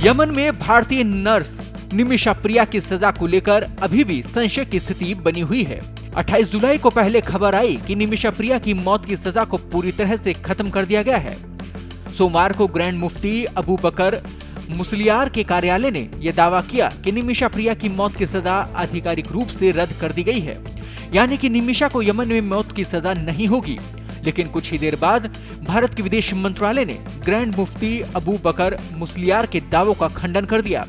Yemen में भारतीय nurse Nimisha प्रिया की सजा को लेकर अभी भी संशय की स्थिति बनी हुई है। 28 जुलाई को पहले खबर आई कि निमिषा प्रिया की मौत की सजा को पूरी तरह से खत्म कर दिया गया है। सोमवार को ग्रैंड मुफ्ती अबू बकर मुसलियार के कार्यालय ने यह दावा किया कि निमिषा प्रिया की मौत की सजा आधिकारिक रूप से रद्द कर दी गई है, यानी कि निमिषा को यमन में मौत की सजा नहीं होगी। लेकिन कुछ ही देर बाद भारत के विदेश मंत्रालय ने ग्रैंड मुफ्ती अबू बकर मुसलियार के दावों का खंडन कर दिया।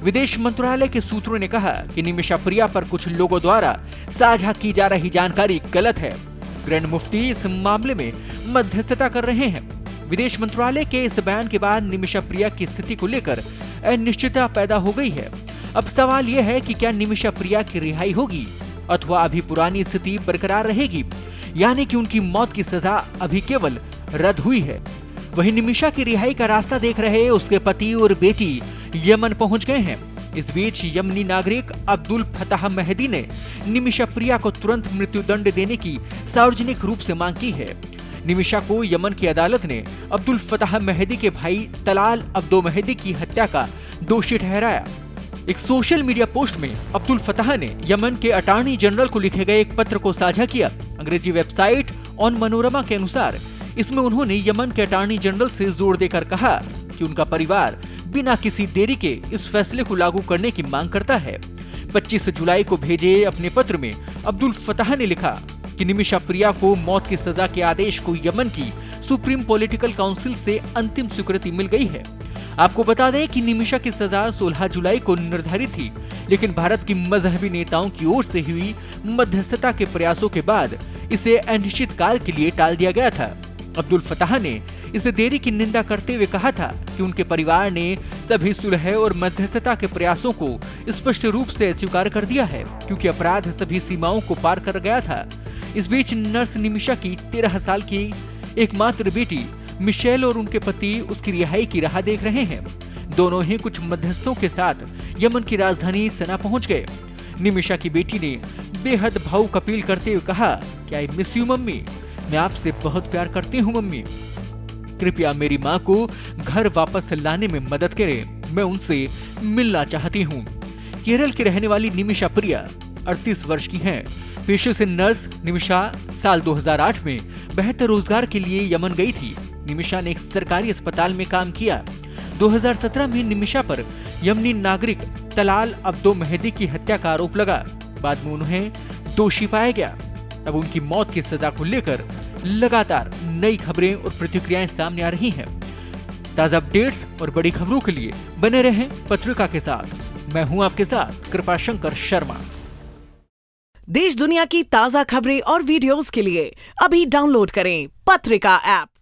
विदेश मंत्रालय के सूत्रों ने कहा कि निमिषा प्रिया पर कुछ लोगों द्वारा साझा की जा रही जानकारी गलत है। ग्रैंड मुफ्ती इस मामले में मध्यस्थता कर रहे हैं। विदेश मंत्रालय के इस बयान के बाद निमिषा प्रिया की स्थिति को लेकर अनिश्चितता पैदा हो गई है। अब सवाल यह है कि क्या निमिषा प्रिया की रिहाई होगी अथवा अभी पुरानी स्थिति बरकरार रहेगी, यानी कि उनकी मौत की सजा अभी केवल रद्द हुई है। वहीं निमिषा की रिहाई का रास्ता देख रहे उसके पति और बेटी यमन पहुंच गए हैं। इस बीच यमनी नागरिक अब्दुल फताह मेहदी ने निमिषा प्रिया को तुरंत मृत्युदंड देने की सार्वजनिक रूप से मांग की है। निमिषा को यमन की अदालत ने अब्दुल फताह मेहदी के भाई तलाल अब्दो मेहदी की हत्या का दोषी ठहराया। एक सोशल मीडिया पोस्ट में अब्दुल फताह ने यमन के अटॉर्नी जनरल को लिखे गए एक पत्र को साझा किया। अंग्रेजी वेबसाइट ऑन मनोरमा के अनुसार इसमें उन्होंने यमन के अटॉर्नी जनरल से जोर देकर कहा कि उनका परिवार बिना किसी देरी के इस फैसले को लागू करने की मांग करता है। 25 जुलाई को भेजे अपने पत्र में अब्दुल फताह ने लिखा कि निमिषा प्रिया को मौत की सजा के आदेश को यमन की सुप्रीम पॉलिटिकल काउंसिल से अंतिम स्वीकृति मिल गई है। आपको बता दें कि निमिषा की सजा 16 जुलाई को निर्धारित थी, लेकिन भारत की मजहबी नेताओं की ओर से हुई मध्यस्थता के प्रयासों के बाद इसे अनिश्चित काल के लिए टाल दिया गया था। अब्दुल फताह ने इस देरी की निंदा करते हुए कहा था कि उनके परिवार ने सभी सुलह और मध्यस्थता के प्रयासों को स्पष्ट रूप से स्वीकार कर दिया है, क्योंकि अपराध सभी सीमाओं को पार कर गया था। इस बीच नर्स निमिषा की 13 साल की एकमात्र बेटी मिशेल और उनके पति उसकी रिहाई की राह देख रहे हैं। दोनों ही कुछ मध्यस्थों के साथ यमन की राजधानी सना पहुंच गए। निमिषा की बेटी ने बेहद भावुक अपील करते हुए कहा कि आई मिस यू मम्मी, मैं आपसे बहुत प्यार करती हूँ मम्मी, कृपया मेरी माँ को घर वापस लाने में मदद करें, मैं उनसे मिलना चाहती हूँ। केरल की रहने वाली निमिषा प्रिया 38 वर्ष की हैं। पेशे से नर्स निमिषा साल 2008 में बेहतर रोजगार के लिए यमन गई थी। निमिषा ने एक सरकारी अस्पताल में काम किया। 2017 में निमिषा पर यमनी नागरिक तलाल अब्दो मेहदी की हत्या का आरोप लगा। बाद में उन्हें दोषी पाया गया। अब उनकी मौत की सजा को लेकर लगातार नई खबरें और प्रतिक्रियाएं सामने आ रही हैं। ताजा अपडेट्स और बड़ी खबरों के लिए बने रहें पत्रिका के साथ। मैं हूं आपके साथ कृपाशंकर शर्मा। देश दुनिया की ताजा खबरें और वीडियोस के लिए अभी डाउनलोड करें पत्रिका ऐप।